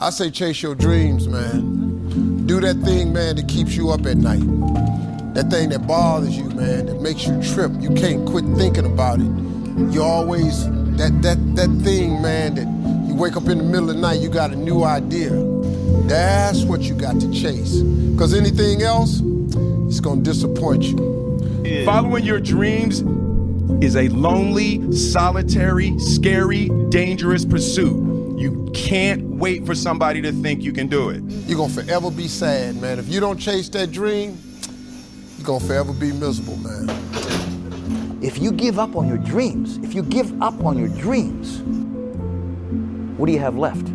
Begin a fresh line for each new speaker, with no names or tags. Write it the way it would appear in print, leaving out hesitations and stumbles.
I say chase your dreams, man. Do that thing, man, that keeps you up at night. That thing that bothers you, man, that makes you trip. You can't quit thinking about it. You always, that thing, man, that you wake up in the middle of the night, you got a new idea. That's what you got to chase. Because anything else, it's gonna disappoint you.
Yeah. Following your dreams is a lonely, solitary, scary, dangerous pursuit. You can't wait for somebody to think you can do it.
You're gonna forever be sad, man. If you don't chase that dream, you're gonna forever be miserable, man.
If you give up on your dreams, what do you have left?